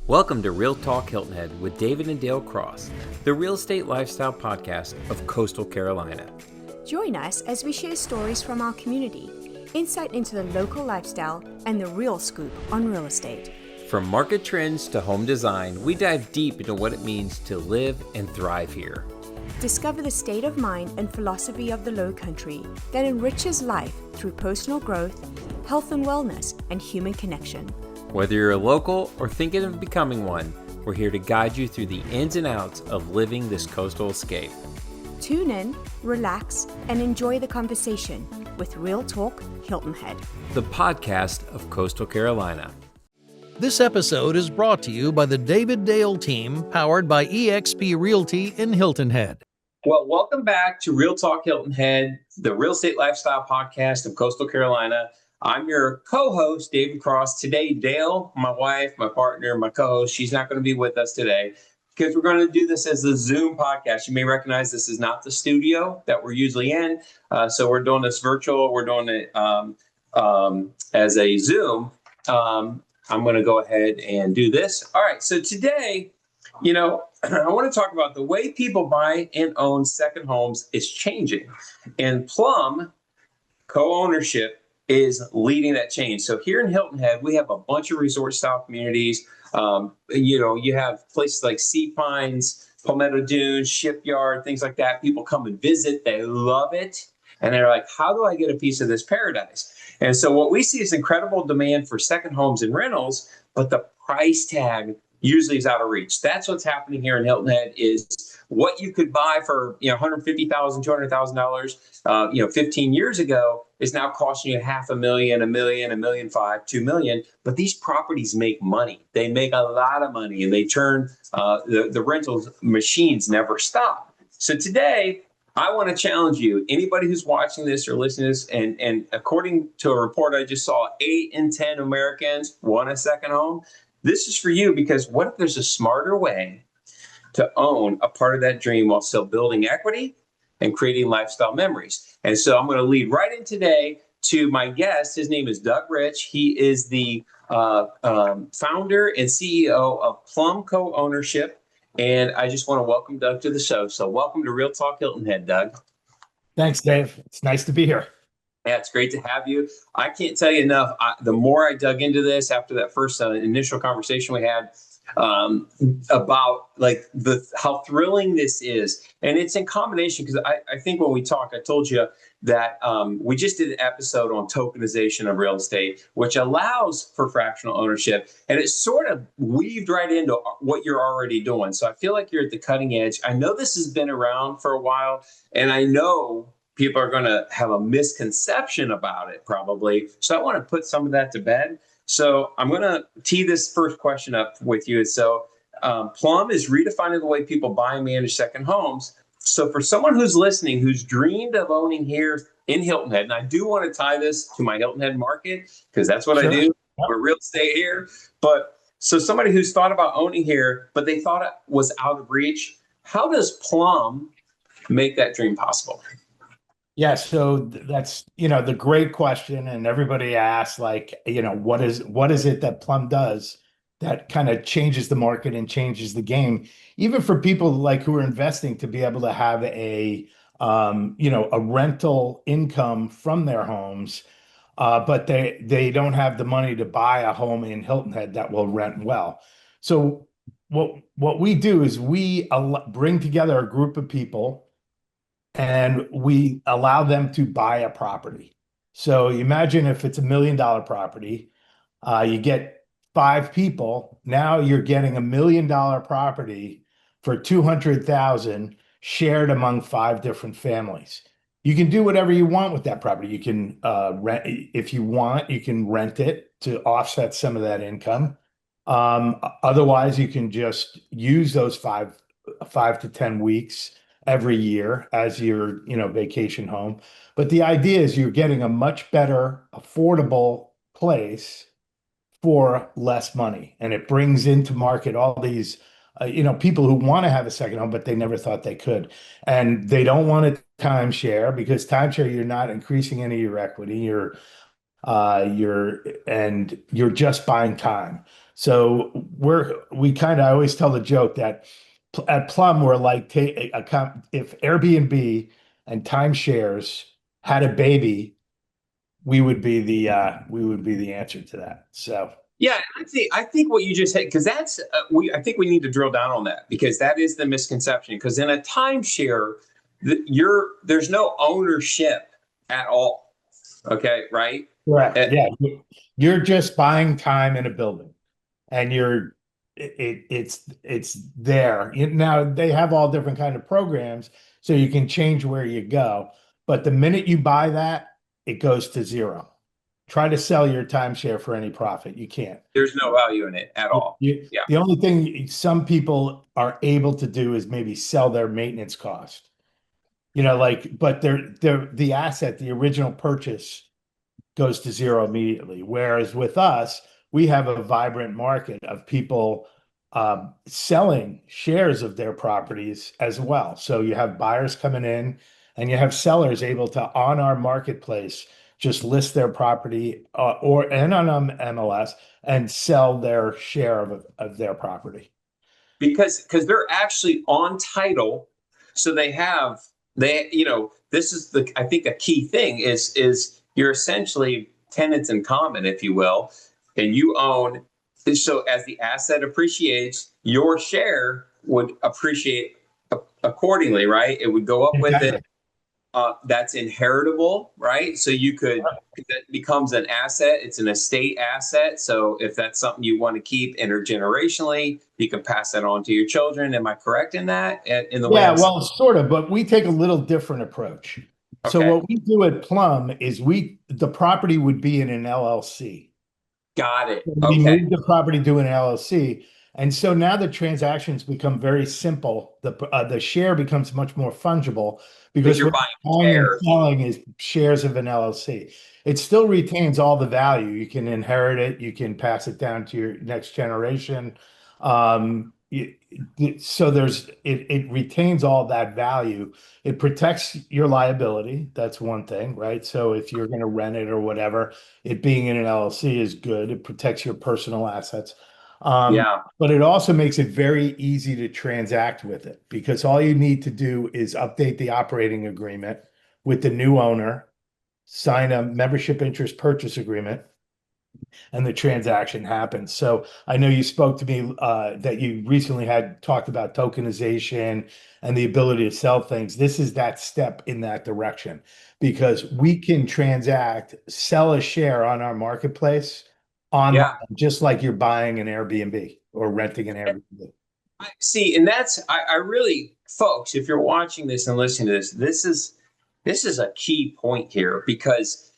Welcome to Real Talk Hilton Head with David and Dale Cross, the real estate lifestyle podcast of Coastal Carolina. Join us as we share stories from our community, insight into the local lifestyle, and the real scoop on real estate. From market trends to home design, we dive deep into what it means to live and thrive here. Discover the state of mind and philosophy of the Low Country that enriches life through personal growth, health and wellness, and human connection. Whether you're a local or thinking of becoming one, we're here to guide you through the ins and outs of living this coastal escape. Tune in, relax, and enjoy the conversation with Real Talk Hilton Head, the podcast of Coastal Carolina. This episode is brought to you by the David Dale team, powered by eXp Realty in Hilton Head. Well, welcome back to Real Talk Hilton Head, the real estate lifestyle podcast of Coastal Carolina. I'm your co-host, David Cross. Today, Dale, my wife, my partner, my co-host, she's not going to be with us today because we're going to do this as a Zoom podcast. You may recognize this is not the studio that we're usually in. So we're doing this virtual. We're doing it as a Zoom. I'm going to go ahead and do this. All right. So today, I want to talk about the way people buy and own second homes is changing. And Plum Co-Ownership is leading that change. So here in Hilton Head, we have a bunch of resort style communities. You have places like Sea Pines, Palmetto Dunes, Shipyard, things like that. People come and visit. They love it. And they're like, how do I get a piece of this paradise? And so what we see is incredible demand for second homes and rentals, but the price tag usually is out of reach. That's what's happening here in Hilton Head is what you could buy for $150,000, $200,000, 15 years ago is now costing you $500,000, $1 million, $1.5 million, $2 million. But these properties make money. They make a lot of money, and they turn the rental machines never stop. So today, I want to challenge you. Anybody who's watching this or listening to this, and according to a report I just saw, 8 in 10 Americans want a second home. This is for you because what if there's a smarter way to own a part of that dream while still building equity and creating lifestyle memories? And so I'm going to lead right in today to my guest. His name is Doug Rich. He is the founder and CEO of Plum Co-Ownership. And I just want to welcome Doug to the show. So welcome to Real Talk Hilton Head, Doug. Thanks, Dave. It's nice to be here. Yeah, it's great to have you. I can't tell you enough. The more I dug into this after that first initial conversation we had about how thrilling this is. And it's in combination because I think when we talked, I told you that we just did an episode on tokenization of real estate, which allows for fractional ownership. And it sort of weaved right into what you're already doing. So I feel like you're at the cutting edge. I know this has been around for a while, and I know people are going to have a misconception about it probably. So I want to put some of that to bed. So I'm going to tee this first question up with you. So Plum is redefining the way people buy and manage second homes. So for someone who's listening, who's dreamed of owning here in Hilton Head, and I do want to tie this to my Hilton Head market because that's what I do. We're real estate here. But so somebody who's thought about owning here, but they thought it was out of reach, how does Plum make that dream possible? Yeah, so that's, the great question. And everybody asks, what is it that Plum does that kind of changes the market and changes the game, even for people who are investing to be able to have a rental income from their homes, but they don't have the money to buy a home in Hilton Head that will rent well. So what we do is we bring together a group of people and we allow them to buy a property. So imagine if it's $1 million property, you get 5 people. Now you're getting $1 million property for $200,000 shared among 5 different families. You can do whatever you want with that property. You can rent, if you want, you can rent it to offset some of that income. Otherwise, you can just use those 5 to 10 weeks every year as your vacation home. But the idea is you're getting a much better affordable place for less money, and it brings into market all these people who want to have a second home but they never thought they could, and they don't want to timeshare because timeshare, you're not increasing any of your equity. You're you're just buying time. So we kind of, I always tell the joke that at Plum we're like if Airbnb and timeshares had a baby, we would be the answer to that. So Yeah, I think what you just said, because that's I think we need to drill down on that, because that is the misconception. Because in a timeshare, there's no ownership at all. Okay, right? correct. Uh, Yeah, you're just buying time in a building, and it's there. Now they have all different kind of programs, so you can change where you go. But the minute you buy that, it goes to zero. Try to sell your timeshare for any profit. You can't. there's no value in it at all. Yeah, The only thing some people are able to do is maybe sell their maintenance cost. Like, but they're the asset, the original purchase goes to zero immediately. Whereas with us, we have a vibrant market of people selling shares of their properties as well. So you have buyers coming in and you have sellers able to, on our marketplace, just list their property and on MLS and sell their share of their property. because they're actually on title, so this is the I think a key thing is you're essentially tenants in common, if you will, and you own. So as the asset appreciates, your share would appreciate accordingly, right? It would go up with it. Exactly. That's inheritable, right? So that becomes an asset. It's an estate asset. So if that's something you want to keep intergenerationally, you can pass that on to your children. Am I correct in that? In the way Yeah, I'm saying? well, sort of, but we take a little different approach. So Okay, what we do at Plum is the property would be in an LLC. got it. We Okay, moved the property to an LLC. And so now the transactions become very simple. The share becomes much more fungible because because you're what buying you're buying and shares. selling is shares of an LLC. It still retains all the value. You can inherit it, you can pass it down to your next generation. Um, so it retains all that value. It protects your liability. That's one thing, right? So if you're going to rent it or whatever, it being in an LLC is good. It protects your personal assets. Yeah, But it also makes it very easy to transact with it because all you need to do is update the operating agreement with the new owner, sign a membership interest purchase agreement, and the transaction happens. So I know you spoke to me that you recently had talked about tokenization and the ability to sell things. This is that step in that direction because we can sell a share on our marketplace online, yeah. just like you're buying an Airbnb or renting an Airbnb. I see, and I really, folks, if you're watching this and listening to this is a key point here, because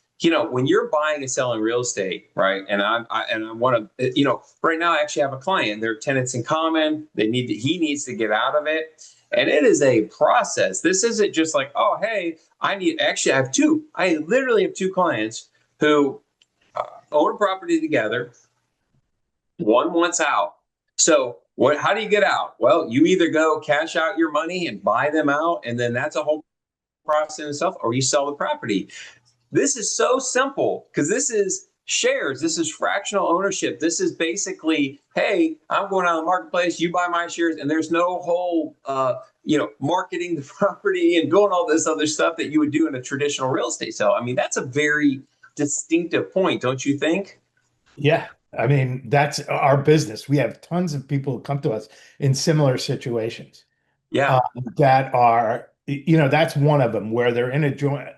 when you're buying and selling real estate, right? And I want to, right now I actually have a client. They're tenants in common. He needs to get out of it, and it is a process. This isn't just like, oh, hey, I literally have two clients who own a property together. One wants out. So how do you get out? Well, you either go cash out your money and buy them out, and then that's a whole process in itself, or you sell the property. This is so simple because this is shares. This is fractional ownership. This is basically, hey, I'm going on the marketplace, you buy my shares, and there's no whole marketing the property and doing all this other stuff that you would do in a traditional real estate sale. I mean, that's a very distinctive point, don't you think? Yeah. I mean, that's our business. We have tons of people who come to us in similar situations. Yeah, That are, that's one of them where they're in a joint,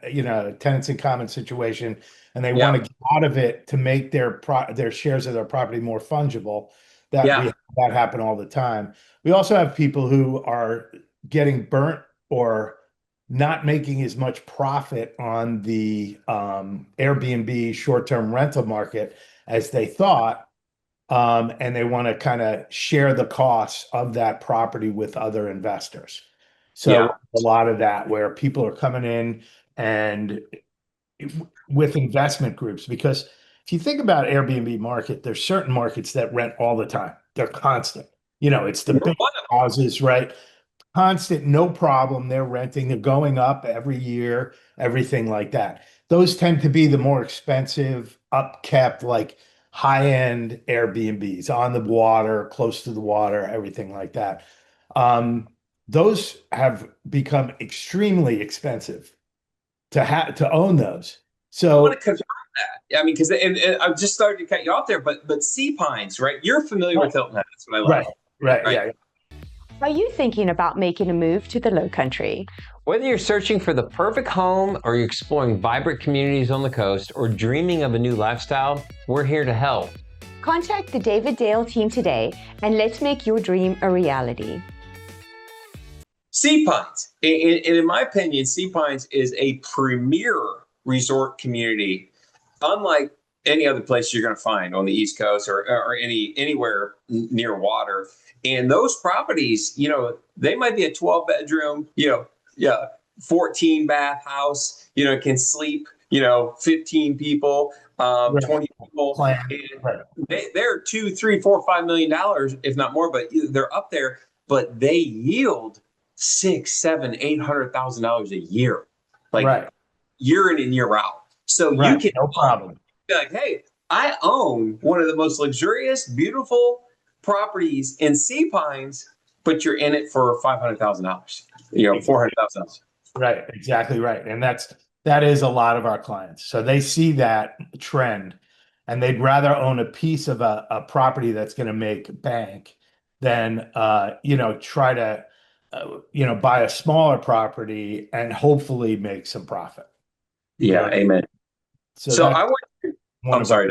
tenants in common situation, and they want yeah, to get out of it to make their shares of their property more fungible. yeah, That happen all the time. We also have people who are getting burnt or not making as much profit on the Airbnb short-term rental market as they thought, and they want to kind of share the costs of that property with other investors. So yeah, a lot of that where people are coming in and with investment groups, because if you think about Airbnb market, there's certain markets that rent all the time. They're constant. It's the We're big one of houses, right? Constant, no problem. They're renting, they're going up every year, everything like that. those tend to be the more expensive, upkept, like high-end Airbnbs on the water, close to the water, everything like that. Um, those have become extremely expensive to own those. I want to So confirm that. I mean, because and I'm just starting to cut you off there, but sea pines, right? You're familiar with Hilton Head. That's what I love. right, right, Right. yeah. Are you thinking about making a move to the Low Country? Whether you're searching for the perfect home, or you're exploring vibrant communities on the coast, or dreaming of a new lifestyle, we're here to help. Contact the David Dale team today and let's make your dream a reality. Sea Pines, and in my opinion, Sea Pines is a premier resort community, unlike any other place you're going to find on the East Coast or anywhere near water. And those properties, they might be a 12 bedroom, yeah, 14 bath house, can sleep, 15 people, Right. 20 people. Plan. And Right. they're $2, $3, $4, $5 million, if not more, but they're up there, but they yield six, seven, $800,000 a year, like Right. year in and year out. So you Right. can No problem. be like, hey, I own one of the most luxurious, beautiful properties in Sea Pines, but you're in it for $500,000, $400,000. Right, exactly right. And that is a lot of our clients. So they see that trend and they'd rather own a piece of a property that's going to make bank than try to buy a smaller property and hopefully make some profit. Yeah, amen. So that's I want. I'm sorry.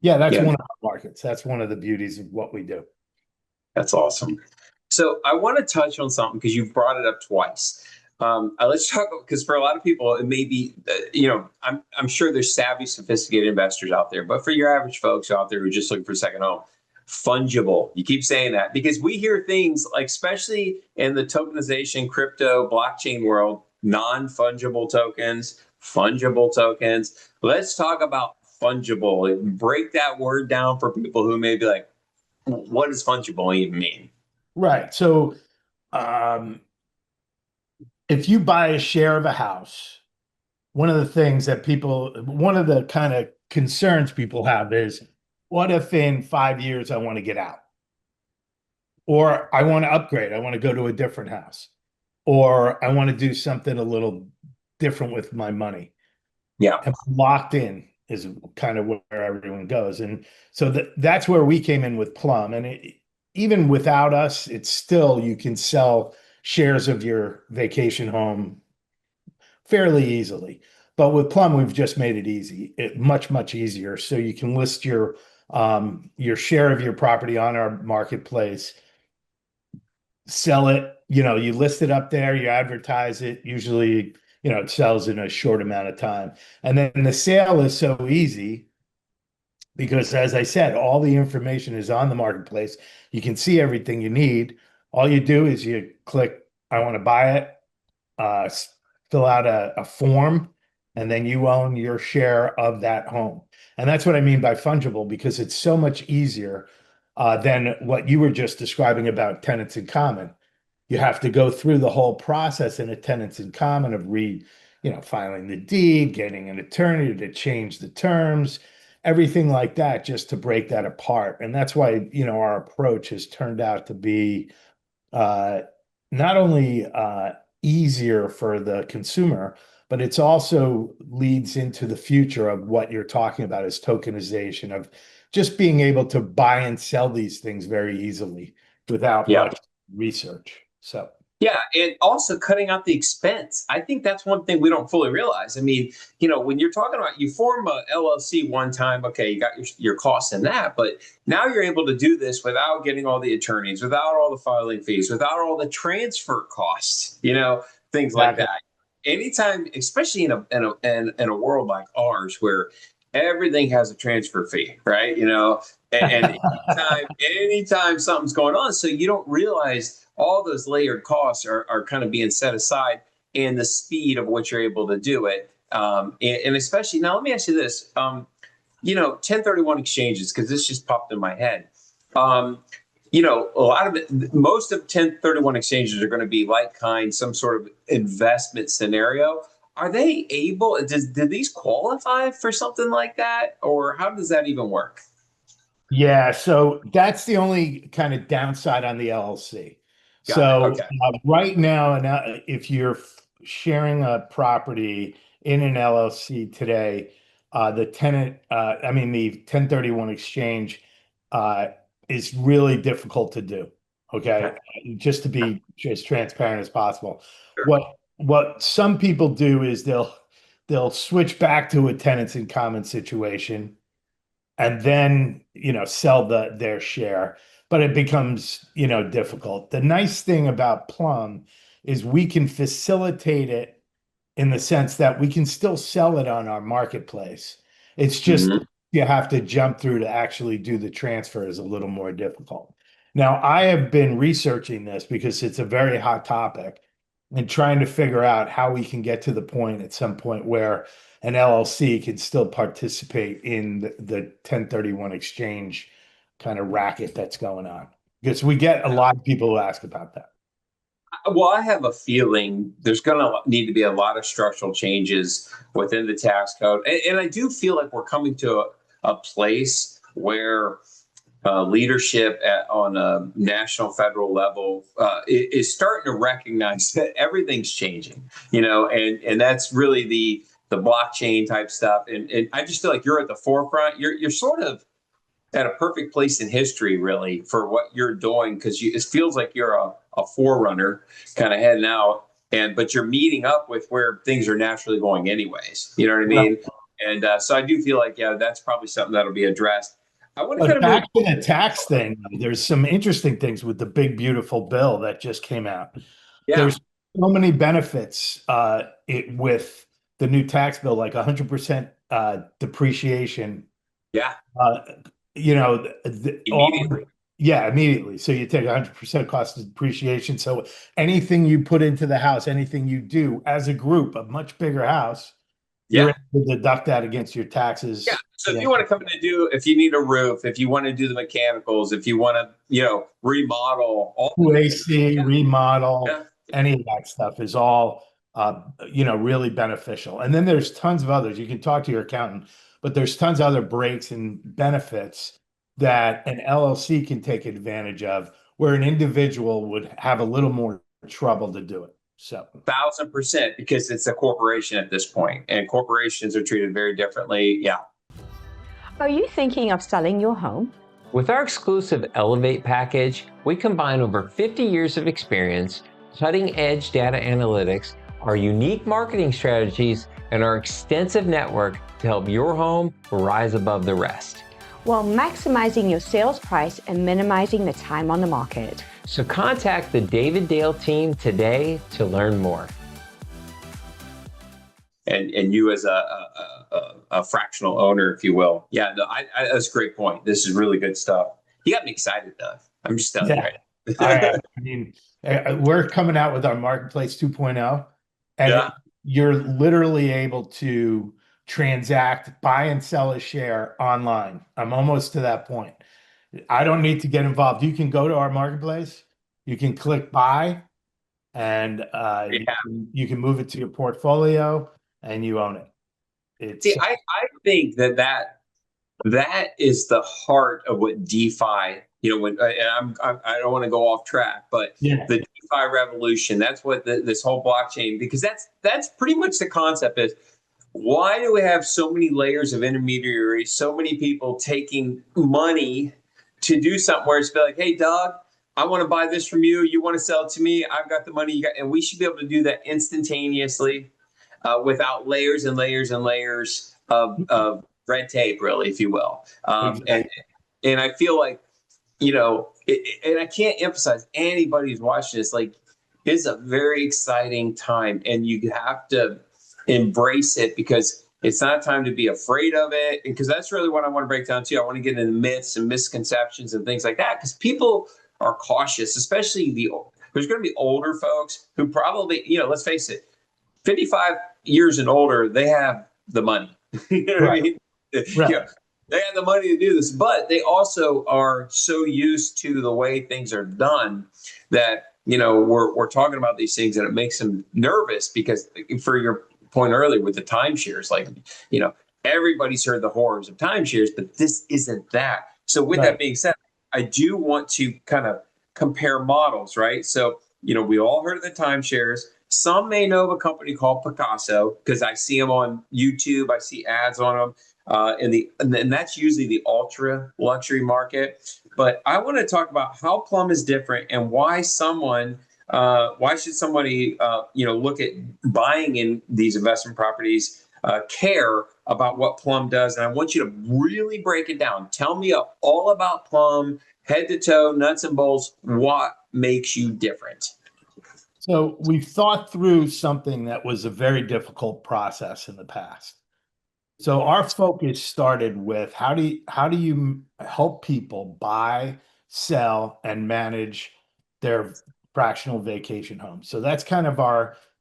That's Yeah. one of our markets. That's one of the beauties of what we do. That's awesome. So I want to touch on something because you've brought it up twice. Let's talk, because for a lot of people, it may be, I'm sure there's savvy, sophisticated investors out there, but for your average folks out there who are just looking for a second home, fungible. You keep saying that because we hear things like, especially in the tokenization, crypto, blockchain world, non-fungible tokens, fungible tokens. Let's talk about fungible and break that word down for people who may be like, what does fungible even mean? Right. So if you buy a share of a house, one of the kind of concerns people have is, what if in 5 years I want to get out? Or I want to upgrade, I want to go to a different house, or I want to do something a little different with my money. Yeah. And locked in is kind of where everyone goes. And so that's where we came in with Plum. And even without us, it's still, you can sell shares of your vacation home fairly easily. But with Plum, we've just made it easy, much, much easier. So you can list your share of your property on our marketplace, sell it, you list it up there, you advertise it, usually, it sells in a short amount of time. And then the sale is so easy because, as I said, all the information is on the marketplace. You can see everything you need. All you do is you click, I want to buy it, fill out a form, and then you own your share of that home. And that's what I mean by fungible, because it's so much easier than what you were just describing about tenants in common. You have to go through the whole process in a tenants in common of filing the deed, getting an attorney to change the terms, everything like that, just to break that apart. And that's why, our approach has turned out to be not only easier for the consumer, but it's also leads into the future of what you're talking about, is tokenization, of just being able to buy and sell these things very easily without much research. So yeah, and also cutting out the expense. I think that's one thing we don't fully realize. I mean, when you're talking about, you form a LLC one time, okay, you got your costs in that, but now you're able to do this without getting all the attorneys, without all the filing fees, without all the transfer costs, things like that. Anytime, especially in a world like ours where everything has a transfer fee, right? And anytime something's going on, so you don't realize all those layered costs are kind of being set aside, and the speed of which you're able to do it. And especially now, let me ask you this, 1031 exchanges, because this just popped in my head. Most of 1031 exchanges are going to be like kind, some sort of investment scenario. are they able, do these qualify for something like that? Or how does that even work? Yeah, so that's the only kind of downside on the LLC. Got it. So Okay. right now, and if you're sharing a property in an LLC today, the tenant, I mean, the 1031 exchange uh, is really difficult to do. Okay. Okay, just to be as transparent as possible. Sure. What some people do is they'll switch back to a tenants in common situation and then sell their share, but it becomes difficult. The nice thing about Plum is we can facilitate it in the sense that we can still sell it on our marketplace. It's just Mhm. you have to jump through to actually do the transfer is a little more difficult. Now, I have been researching this because it's a very hot topic and trying to figure out how we can get to the point at some point where an LLC can still participate in the 1031 exchange kind of racket that's going on. Because we get a lot of people who ask about that. Well, I have a feeling there's going to need to be a lot of structural changes within the tax code. And I do feel like we're coming to a place where leadership on a national, federal level is starting to recognize that everything's changing, and that's really the blockchain type stuff. And I just feel like you're at the forefront. You're sort of at a perfect place in history, really, for what you're doing, because it feels like you're a forerunner kind of heading out, but you're meeting up with where things are naturally going anyways. You know what I Right. mean? And so I do feel like, yeah, that's probably something that'll be addressed. I want to But kind of move. back to the tax thing, there's some interesting things with the big, beautiful bill that just came out. Yeah, There's so many benefits with the new tax bill, like 100% depreciation. yeah, Uh, immediately. yeah, immediately. So you take 100% cost of depreciation. So anything you put into the house, anything you do as a group, a much bigger house, you're Yeah. able to deduct that against your Yeah. taxes. So if you want to come in and if you need a roof, if you want to do the mechanicals, if you want to, remodel all the things. AC, remodel, Yeah. any of that stuff is all really beneficial. And then there's tons of others. You can talk to your accountant, but there's tons of other breaks and benefits that an LLC can take advantage of where an individual would have a little more trouble to do it. So 1,000%, because it's a corporation at this point, and corporations are treated very differently. Yeah. Are you thinking of selling your home? With our exclusive Elevate package, we combine over 50 years of experience, cutting-edge data analytics, our unique marketing strategies, and our extensive network to help your home rise above the rest, While maximizing your sales price and minimizing the time on the market. So contact the David Dale team today to learn more. And you as a fractional owner, if you will. Yeah, no, that's a great point. This is really good stuff. You got me excited, though. I'm just telling you yeah, right. I mean, we're coming out with our Marketplace 2.0, and Yeah. you're literally able to transact, buy and sell a share online. I'm almost to that point. I don't need to get involved. You can go to our marketplace, you can click buy, and Yeah. you can move it to your portfolio and you own it. See, It's I think that is the heart of what DeFi, when and I don't want to go off track, but yeah, the DeFi revolution, that's what this whole blockchain, because that's pretty much the concept is, why do we have so many layers of intermediaries, so many people taking money to do something where it's be like, hey, Doug, I want to buy this from you. You want to sell it to me. I've got the money. And we should be able to do that instantaneously without layers and layers and layers of red tape, really, if you will. exactly. And I feel like, and I can't emphasize, anybody who's watching this, like, it's a very exciting time, and you have to embrace it, because it's not time to be afraid of it. Because that's really what I want to break down too. I want to get into myths and misconceptions and things like that, because people are cautious, especially there's going to be older folks who probably, let's face it, 55 years and older, they have the money. You know what I mean? Right. Yeah, they have the money to do this, but they also are so used to the way things are done that, we're talking about these things, and it makes them nervous, because for point earlier with the timeshares, like, you know, everybody's heard the horrors of timeshares, but this isn't that. So with that being said, I do want to kind of compare models, right? So, you know, we all heard of the timeshares. Some may know of a company called Picasso because I see them on YouTube. I see ads on them. And that's usually the ultra luxury market. But I want to talk about how Plum is different and why why should somebody, you know, look at buying in these investment properties, care about what Plum does. And I want you to really break it down. Tell me all about Plum, head to toe, nuts and bolts. What makes you different? So we've thought through something that was a very difficult process in the past. So our focus started with how do you help people buy, sell, and manage their fractional vacation homes? So that's kind of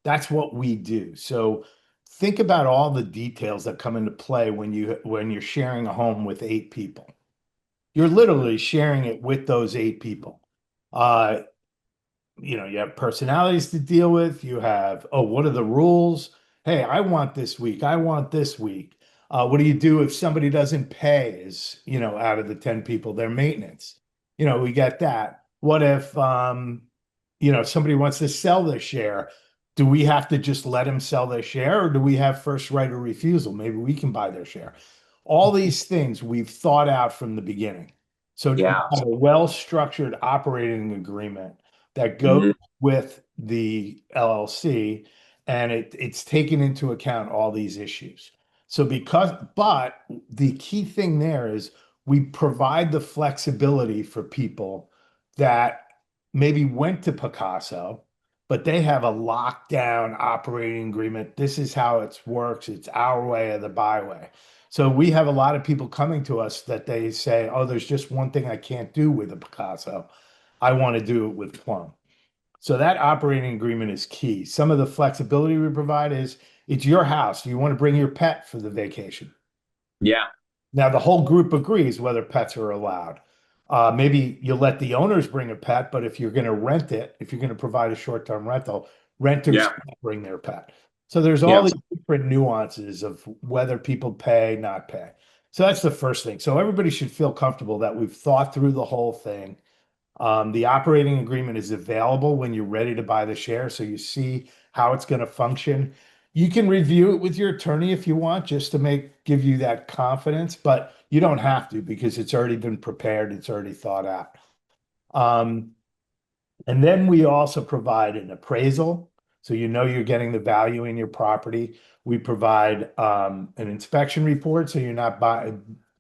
that's what we do. So think about all the details that come into play when you're sharing a home with 8 people. You're literally sharing it with those 8 people. You know, you have personalities to deal with. You have, oh, what are the rules? Hey, I want this week. I want this week. What do you do if somebody doesn't pay, you know, out of the 10 people, their maintenance? You know, we get that. What if, you know, somebody wants to sell their share? Do we have to just let them sell their share, or do we have first right of refusal? Maybe we can buy their share. All these things we've thought out from the beginning. So you Yeah. have a well-structured operating agreement that goes with the LLC, and it's taken into account all these issues. So but the key thing there is we provide the flexibility for people that maybe went to Picasso, but they have a lockdown operating agreement. This is how it works. It's our way or the byway. So we have a lot of people coming to us that they say, oh, there's just one thing I can't do with a Picasso. I want to do it with Plum. So that operating agreement is key. Some of the flexibility we provide is it's your house. You want to bring your pet for the vacation. Yeah. Now the whole group agrees whether pets are allowed. Maybe you'll let the owners bring a pet, but if you're going to rent it, if you're going to provide a short-term rental, renters can't bring their pet. So there's all these different nuances of whether people pay, not pay. So that's the first thing. So everybody should feel comfortable that we've thought through the whole thing. The operating agreement is available when you're ready to buy the share, so you see how it's going to function. You can review it with your attorney if you want, just to give you that confidence, but you don't have to because it's already been prepared, it's already thought out. And then we also provide an appraisal, so you know you're getting the value in your property. We provide an inspection report, so you're not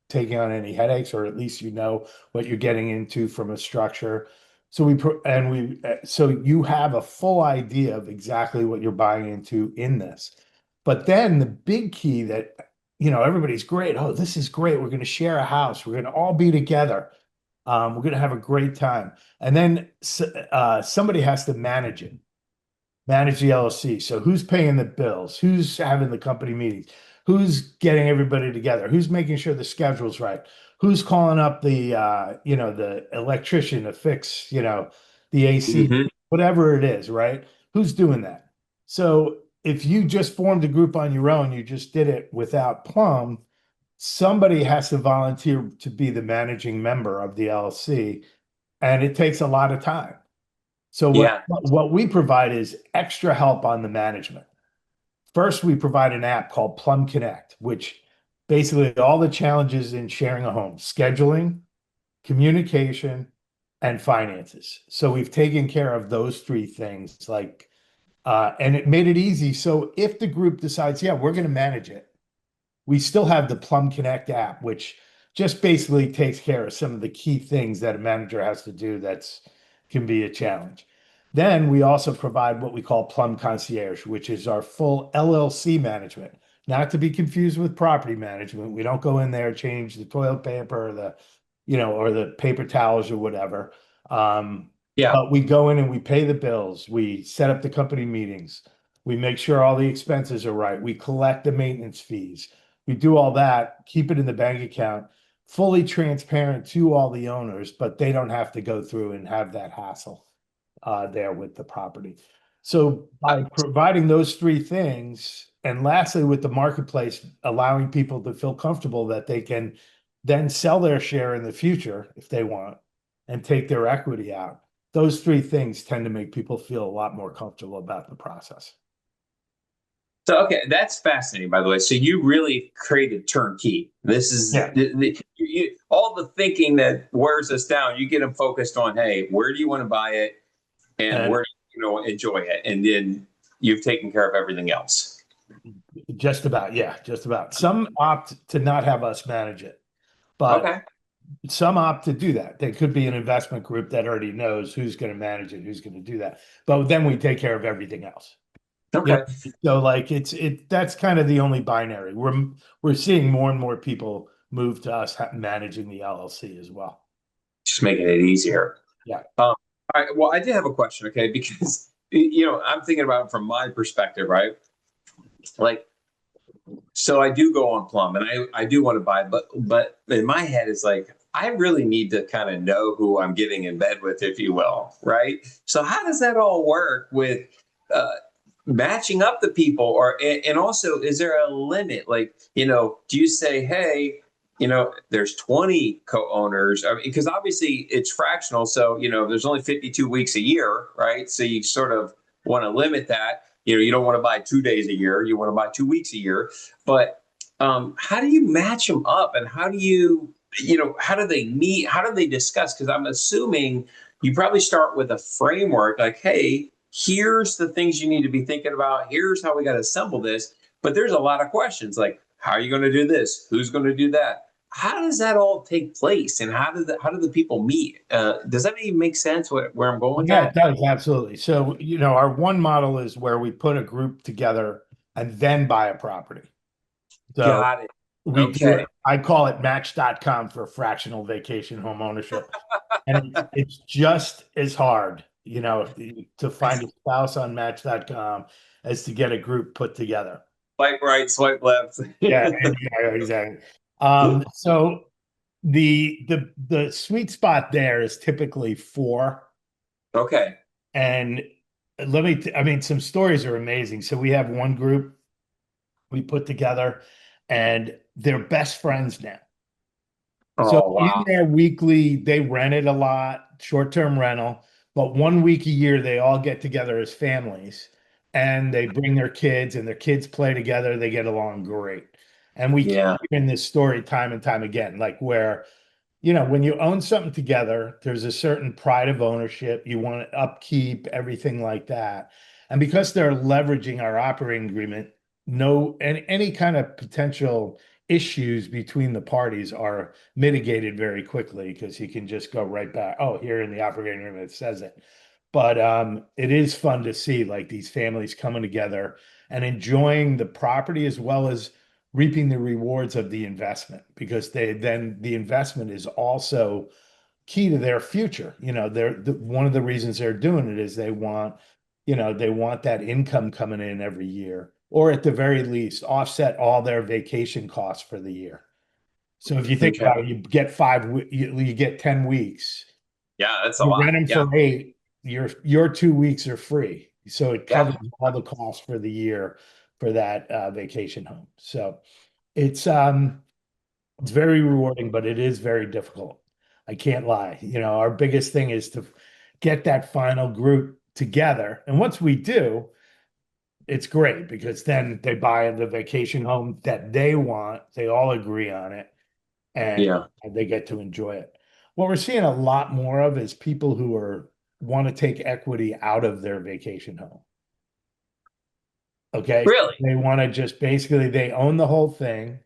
taking on any headaches, or at least you know what you're getting into from a structure. So so you have a full idea of exactly what you're buying into in this. But then the big key that, you know, everybody's great. Oh, this is great. We're going to share a house. We're going to all be together. We're going to have a great time. And then somebody has to manage it, manage the LLC. So who's paying the bills? Who's having the company meetings? Who's getting everybody together? Who's making sure the schedule's right? Who's calling up the, you know, the electrician to fix, you know, the AC, whatever it is, right? Who's doing that? So if you just formed a group on your own, you just did it without Plum, somebody has to volunteer to be the managing member of the LLC, and it takes a lot of time. So what we provide is extra help on the management. First, we provide an app called Plum Connect, which basically all the challenges in sharing a home: scheduling, communication, and finances. So we've taken care of those 3 things, and it made it easy. So if the group decides, yeah, we're going to manage it, we still have the Plum Connect app, which just basically takes care of some of the key things that a manager has to do can be a challenge. Then we also provide what we call Plum Concierge, which is our full LLC management, not to be confused with property management. We don't go in there, change the toilet paper or the paper towels or whatever. But we go in and we pay the bills. We set up the company meetings. We make sure all the expenses are right. We collect the maintenance fees. We do all that, keep it in the bank account, fully transparent to all the owners, but they don't have to go through and have that hassle there with the property. So by providing those three things, and lastly, with the marketplace, allowing people to feel comfortable that they can then sell their share in the future if they want and take their equity out. Those three things tend to make people feel a lot more comfortable about the process. So, okay, that's fascinating, by the way. So you really created turnkey. This is Yeah. all the thinking that wears us down. You get them focused on, hey, where do you want to buy it, and And where do you enjoy it, and then you've taken care of everything else. just about, yeah, just about. Some opt to not have us manage it, but Okay. some opt to do that. They could be an investment group that already knows who's going to manage it, who's going to do that. But then we take care of everything else. Okay. So like that's kind of the only binary. We're seeing more and more people move to us managing the LLC as well. Just making it easier. Yeah. All right. Well, I did have a question, okay, because I'm thinking about it from my perspective, right? Like, so I do go on Plum, and I do want to buy, but in my head it's like I really need to kind of know who I'm getting in bed with, if you will, right? So how does that all work with matching up the people, and also is there a limit? Like, do you say, hey, there's 20 co-owners? I mean, because obviously it's fractional, so there's only 52 weeks a year, right? So you sort of want to limit that. You don't want to buy 2 days a year, you want to buy 2 weeks a year. But how do you match them up, and how do how do they meet, how do they discuss? Because I'm assuming you probably start with a framework, like, hey, here's the things you need to be thinking about, here's how we got to assemble this. But there's a lot of questions, like, how are you going to do this, who's going to do that? How does that all take place, and how do the people meet? Does that even make sense where I'm going with Yeah, that? it does, absolutely. So, our one model is where we put a group together and then buy a property. So Got it. we do Okay. it, I call it match.com for fractional vacation home ownership. And it's just as hard, to find a spouse on match.com as to get a group put together. Swipe right, swipe left. Yeah, exactly. So the sweet spot there is typically 4. Okay. And I mean, some stories are amazing. So we have one group we put together, and they're best friends now. So Oh, in wow. their weekly, they rent it a lot, short-term rental, but 1 week a year they all get together as families, and they bring their kids, and their kids play together. They get along great. And we keep Yeah. hearing this story time and time again, like where when you own something together, there's a certain pride of ownership. You want to upkeep, everything like that. And because they're leveraging our operating agreement, any kind of potential issues between the parties are mitigated very quickly, because you can just go right back. Oh, here in the operating agreement it says it. But it is fun to see like these families coming together and enjoying the property as well as reaping the rewards of the investment, because the investment is also key to their future. One of the reasons they're doing it is they want that income coming in every year, or at the very least offset all their vacation costs for the year. So if you think Okay. about it, you get you get 10 weeks, Yeah, that's a you lot. rent them Yeah. for 8, your 2 weeks are free. So it Yeah. covers all the costs for the year for that vacation home. So it's very rewarding, but it is very difficult. I can't lie. Our biggest thing is to get that final group together. And once we do, it's great, because then they buy the vacation home that they want. They all agree on it, and Yeah. they get to enjoy it. What we're seeing a lot more of is people who want to take equity out of their vacation home. Okay. Really? They want to just basically, they own the whole thing,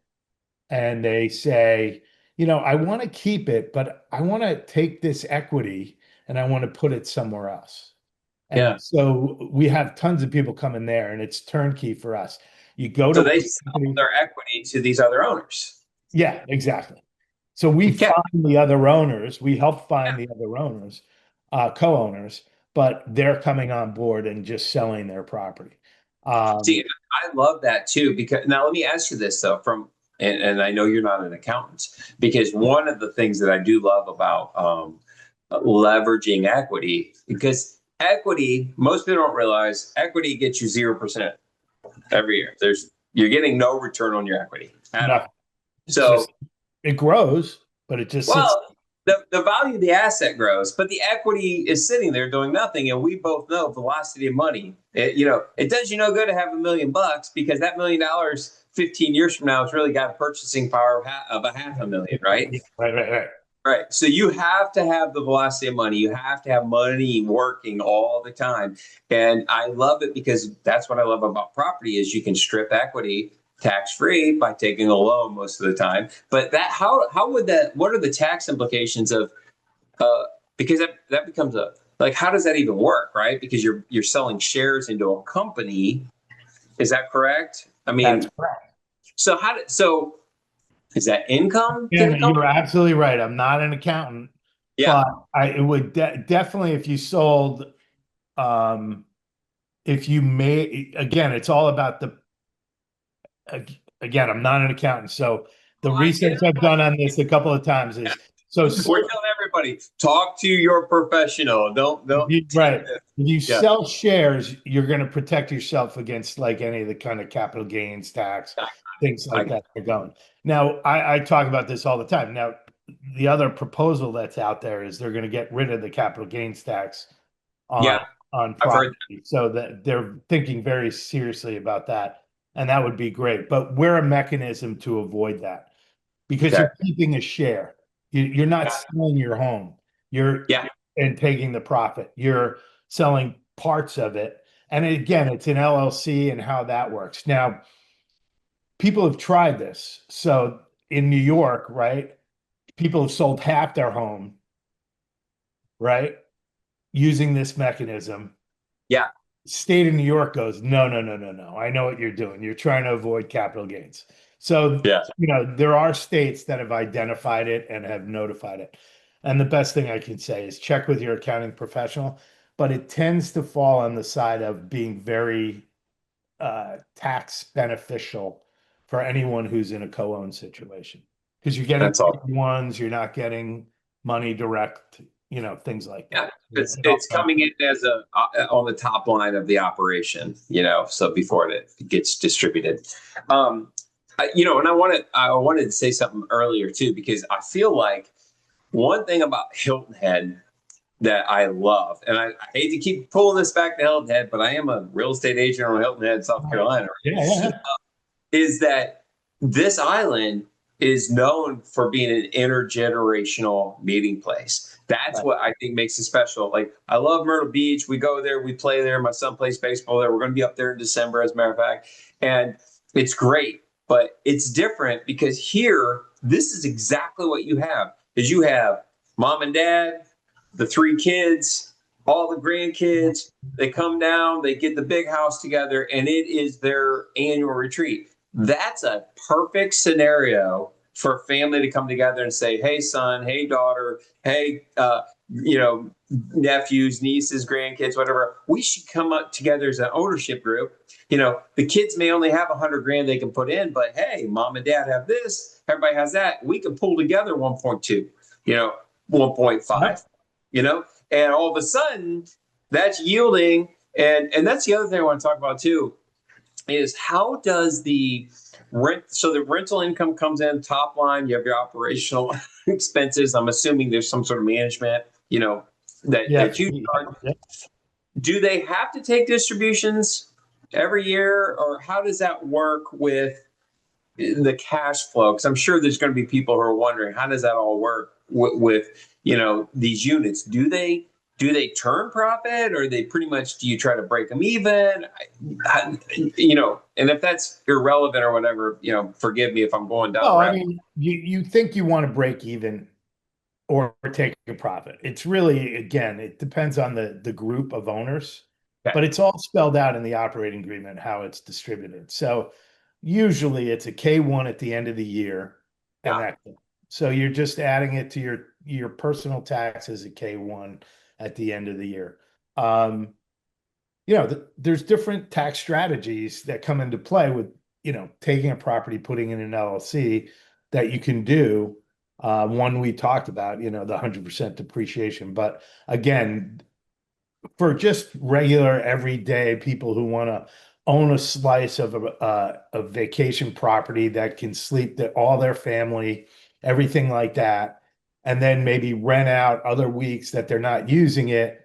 and they say, I want to keep it, but I want to take this equity and I want to put it somewhere else. And Yeah. so we have tons of people come in there, and it's turnkey for us. You go to So one they sell company. their equity to these other owners. Yeah, exactly. So we Okay. find the other owners, we help find the other owners, co-owners, but they're coming on board and just selling their property. See, I love that too, because now let me ask you this though, and I know you're not an accountant, because one of the things that I do love about leveraging equity, because equity, most people don't realize equity gets you 0% every year. You're getting no return on your equity at all. So it grows, but it just sits. Well, the value of the asset grows, but the equity is sitting there doing nothing. And we both know velocity of money. It does you no good to have $1 million because that $1 million 15 years from now has really got a purchasing power of a $500,000, right? Right. So you have to have the velocity of money. You have to have money working all the time. And I love it because that's what I love about property is you can strip equity tax-free by taking a loan most of the time. But how would what are the tax implications of, because that becomes how does that even work, right? Because you're selling shares into a company. Is that correct? I mean, that's correct. So is that income? Yeah, you're absolutely right. I'm not an accountant, but it would definitely, if you sold, if you made, again, it's all about again, I'm not an accountant. So the research I've done on this a couple of times is, we're telling everybody, talk to your professional. Don't. Right. If you sell shares, you're going to protect yourself against any of the kind of capital gains tax, things like that are going. Now, I talk about this all the time. Now, the other proposal that's out there is they're going to get rid of the capital gains tax on property. So that they're thinking very seriously about that. And that would be great. But we're a mechanism to avoid that because you're keeping a share. You're not selling your home. And taking the profit. You're selling parts of it. And again, it's an LLC and how that works. Now, people have tried this. So in New York, right, people have sold half their home, right, using this mechanism. Yeah. State of New York goes, no. I know what you're doing. You're trying to avoid capital gains. So, there are states that have identified it and have notified it. And the best thing I can say is check with your accounting professional, but it tends to fall on the side of being very tax beneficial for anyone who's in a co-owned situation. Because you're getting ones, you're not getting money direct, things like that. It's coming in as on the top line of the operation, so before it gets distributed. And I wanted to say something earlier too, because I feel like one thing about Hilton Head that I love, and I hate to keep pulling this back to Hilton Head, but I am a real estate agent on Hilton Head, South Carolina, is that this island is known for being an intergenerational meeting place. That's what I think makes it special. Like, I love Myrtle Beach. We go there, we play there. My son plays baseball there. We're going to be up there in December, as a matter of fact. And it's great, but it's different because here, this is exactly what you have. Is you have mom and dad, the 3 kids, all the grandkids. They come down, they get the big house together, and it is their annual retreat. That's a perfect scenario for a family to come together and say, hey, son, hey, daughter, hey, nephews, nieces, grandkids, whatever. We should come up together as an ownership group. The kids may only have $100,000 they can put in, but hey, mom and dad have this, everybody has that. We can pull together 1.2, 1.5, and all of a sudden that's yielding. And that's the other thing I want to talk about too, is how does the rent, so the rental income comes in top line, you have your operational expenses. I'm assuming there's some sort of management, that you charge. Do they have to take distributions every year, or how does that work with the cash flow? Because I'm sure there's going to be people who are wondering, how does that all work with these units? Do they turn profit, or they pretty much, do you try to break them even? And if that's irrelevant or whatever, forgive me if I'm going down. No, I mean, you think you want to break even or take a profit. It's really, again, it depends on the group of owners, but it's all spelled out in the operating agreement how it's distributed. So usually it's a K1 at the end of the year, and so you're just adding it to your personal taxes at K1 at the end of the year. There's different tax strategies that come into play with, taking a property, putting in an LLC that you can do. One we talked about, the 100% depreciation. But again, for just regular everyday people who want to own a slice of a vacation property that can sleep all their family, everything like that, and then maybe rent out other weeks that they're not using it,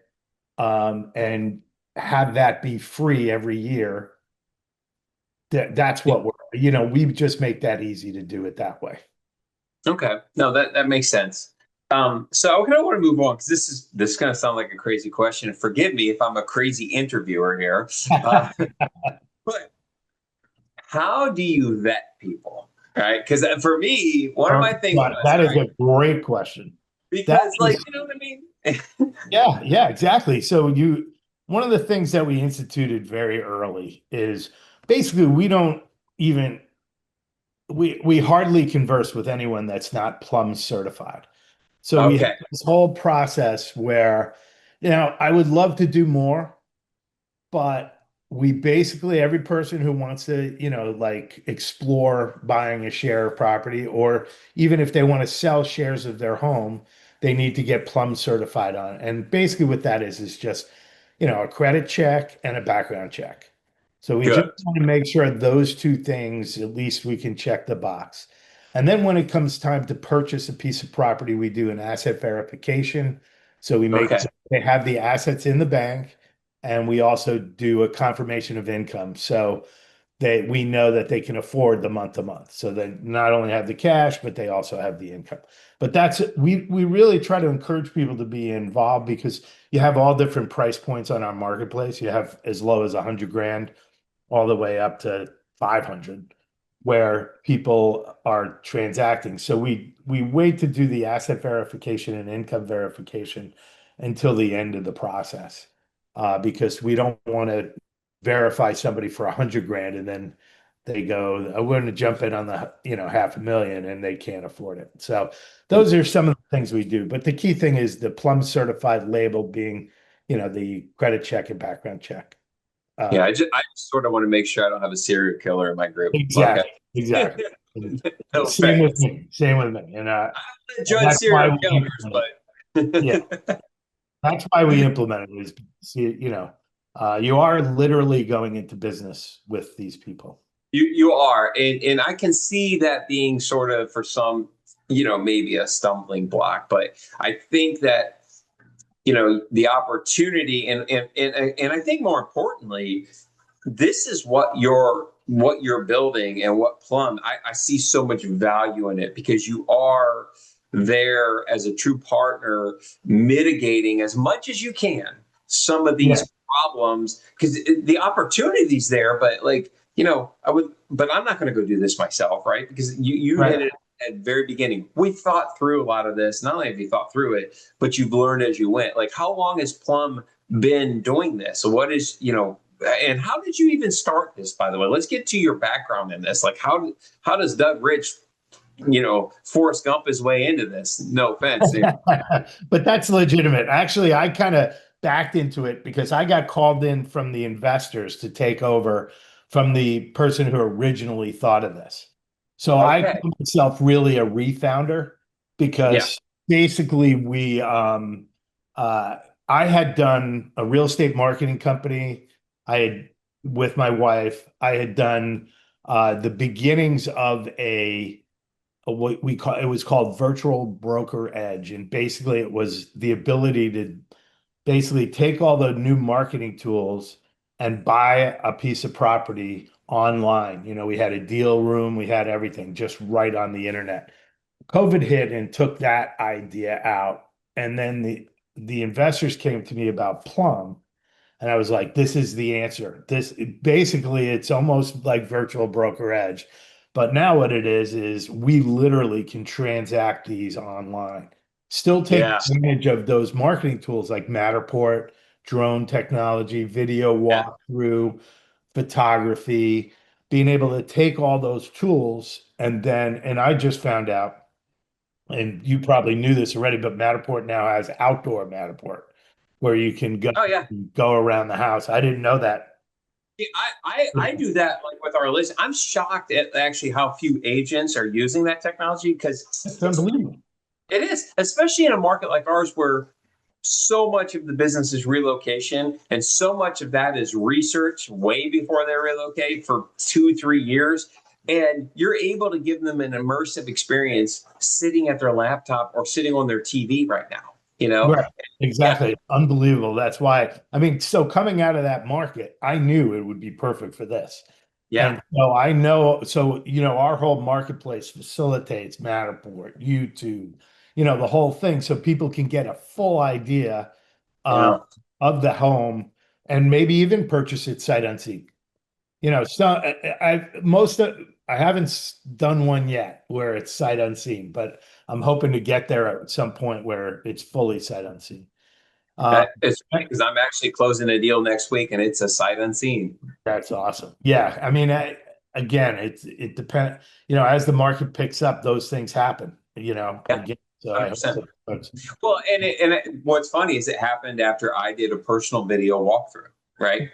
and have that be free every year. That's what we just make that easy to do it that way. Okay. No, that makes sense. So I kind of want to move on because this is going to sound like a crazy question. Forgive me if I'm a crazy interviewer here. But how do you vet people? Right? Because for me, one of my things that is a great question. Because, like, you know what I mean? Yeah, exactly. So one of the things that we instituted very early is basically we hardly converse with anyone that's not Plum certified. So we have Okay. this whole process where, I would love to do more, but we basically, every person who wants to, like explore buying a share of property, or even if they want to sell shares of their home, they need to get Plum certified on it. And basically what that is just, a credit check and a background check. So we just Good. want to make sure those two things, at least we can check the box. And then when it comes time to purchase a piece of property, we do an asset verification. So we make Okay. sure they have the assets in the bank, and we also do a confirmation of income. So we know that they can afford the month to month. So they not only have the cash, but they also have the income. But we really try to encourage people to be involved, because you have all different price points on our marketplace. You have as low as 100 grand all the way up to 500 where people are transacting. So we wait to do the asset verification and income verification until the end of the process, because we don't want to verify somebody for 100 grand and then they go, I'm going to jump in on the, 500,000, and they can't afford it. So those are some of the things we do. But the key thing is the Plum certified label being, the credit check and background check. Yeah, I just sort of want to make sure I don't have a serial killer in my group. Exactly. Okay. Exactly. No Same with offense. me. Same with me. And I don't judge that's why serial we killers, implement but it. Yeah, that's why we implement it. Is see, you are literally going into business with these people. you are, and I can see that being sort of for some, maybe a stumbling block. But I think that the opportunity, and I think more importantly, this is what you're building and what Plum. I see so much value in it because you are there as a true partner, mitigating as much as you can some of these problems, because the opportunity's there. But like, but I'm not going to go do this myself, right? Because you Right. hit it at the very beginning. We thought through a lot of this. Not only have you thought through it, but you've learned as you went. Like, how long has Plum been doing this? So what is, and how did you even start this, by the way? Let's get to your background in this. Like, how does Doug Rich, Forrest Gump his way into this? No offense. But that's legitimate. Actually, I kind of backed into it because I got called in from the investors to take over from the person who originally thought of this. So I Okay. call myself really a refounder, because basically I had done a real estate marketing company. I had, with my wife, I had done the beginnings of what it was called virtual broker edge. And basically it was the ability to basically take all the new marketing tools and buy a piece of property online. We had a deal room, we had everything just right on the internet. COVID hit and took that idea out. And then the investors came to me about Plum. And I was like, this is the answer. Basically, it's almost like virtual broker edge. But now what it is we literally can transact these online. Still take Yeah. advantage of those marketing tools like Matterport, drone technology, video Yeah. walkthrough, photography, being able to take all those tools. And I just found out, and you probably knew this already, but Matterport now has outdoor Matterport where you can Oh yeah. go around the house. I didn't know that. I do that like with our list. I'm shocked at actually how few agents are using that technology, because It's unbelievable. it is, especially in a market like ours where so much of the business is relocation, and so much of that is research way before they relocate for 2, 3 years. And you're able to give them an immersive experience sitting at their laptop or sitting on their TV right now, you know? Right. Yeah, Exactly. Unbelievable. That's why, I mean, so coming out of that market, I knew it would be perfect for this. yeah, And so I know, so, our whole marketplace facilitates Matterport, YouTube, the whole thing. So people can get a full idea uh, yeah. of the home and maybe even purchase it sight unseen. So I haven't done one yet where it's sight unseen, but I'm hoping to get there at some point where it's fully sight unseen. Uh, It's funny because I'm actually closing a deal next week and it's a sight unseen. that's awesome. Yeah, I mean, again, it depends. As the market picks up, those things happen. Yeah, Again. So I hope 100%. that folks. Well, what's funny is it happened after I did a personal video walkthrough, right?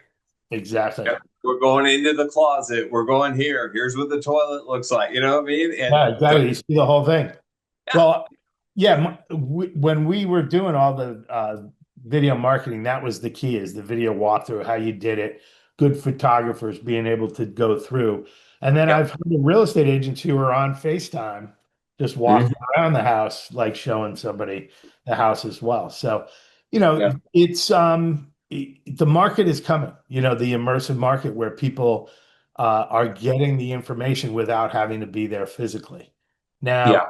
Exactly. Yep. We're going into the closet. We're going here. Here's what the toilet looks like. You know what I mean? And Yeah, exactly. You see the whole thing. yeah, Well, yeah, when we were doing all the video marketing, that was the key, is the video walkthrough, how you did it, good photographers being able to go through. And then yep. I've heard of real estate agents who are on FaceTime, just walking Mhm. around the house, like showing somebody the house as well. So, Yeah, it's the market is coming, the immersive market where people are getting the information without having to be there physically. Now,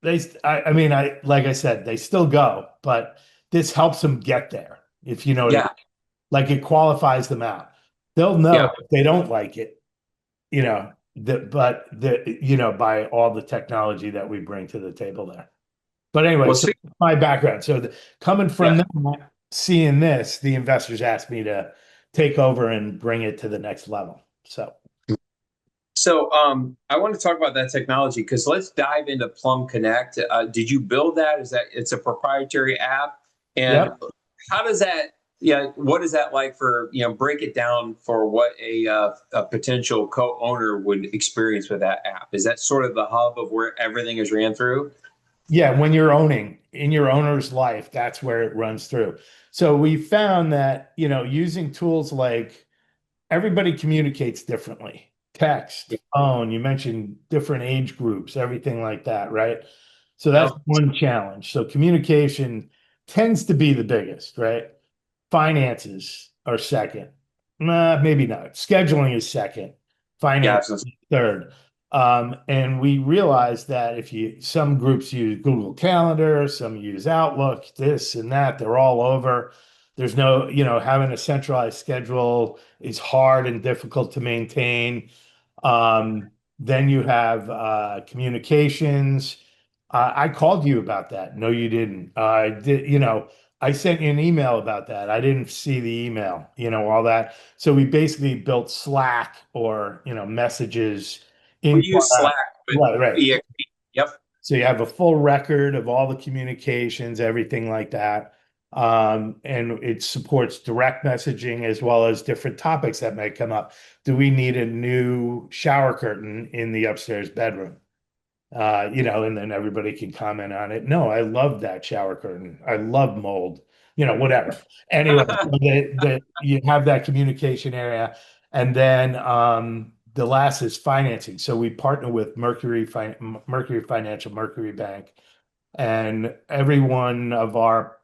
yeah, I mean, like I said, they still go, but this helps them get there. If you know what I mean. yeah, Like, it qualifies them out. They'll know yeah. if they don't like it, by all the technology that we bring to the table there. But anyway, Well, so sweet. my background. So coming from Yeah. that, seeing this, the investors asked me to take over and bring it to the next level. So So I want to talk about that technology because let's dive into Plum Connect. Did you build that? Is that it's a proprietary app? And yep. how does that? Yeah, what is that like for break it down for what a potential co-owner would experience with that app? Is that sort of the hub of where everything is ran through? Yeah, when you're owning in your owner's life, that's where it runs through. So we found that, using tools like, everybody communicates differently. Text, phone, you mentioned different age groups, everything like that, right? So that's Yep. one challenge. So communication tends to be the biggest, right? Finances are second. Nah, maybe not. Scheduling is second. Yeah. Finance is third. And we realized that some groups use Google Calendar, some use Outlook, this and that, they're all over. There's no, having a centralized schedule is hard and difficult to maintain. Then you have communications. I called you about that. No, you didn't. I did, I sent you an email about that. I didn't see the email, all that. So we basically built Slack or, messages We in. use Slack, but Right, right. EXP. Yep. So you have a full record of all the communications, everything like that. And it supports direct messaging as well as different topics that may come up. Do we need a new shower curtain in the upstairs bedroom? And then everybody can comment on it. No, I love that shower curtain. I love mold, whatever. Anyway, so you have that communication area. And then the last is financing. So we partner with Mercury Financial, Mercury Bank, and every one of our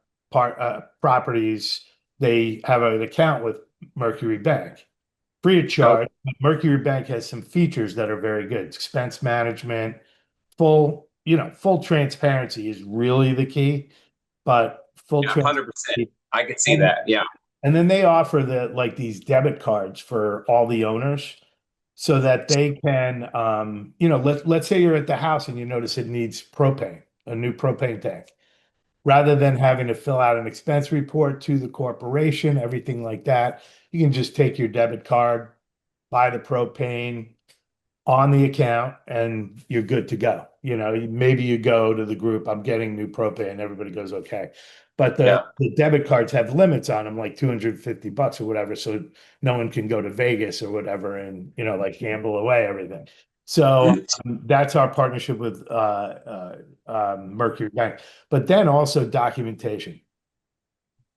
properties, they have an account with Mercury Bank, free of Oh, charge. Mercury Bank has some features that are very good. Expense management, full transparency is really the key, but full yeah, 100%. transparency. I could see And, that. Yeah. and then they offer these debit cards for all the owners so that they can, let's say you're at the house and you notice it needs propane, a new propane tank. Rather than having to fill out an expense report to the corporation, everything like that, you can just take your debit card, buy the propane on the account, and you're good to go. Maybe you go to the group, I'm getting new propane, everybody goes, okay. But the, Yeah. the debit cards have limits on them, like $250 or whatever. So no one can go to Vegas or whatever and, like gamble away everything. So that's our partnership with Mercury Bank. But then also documentation.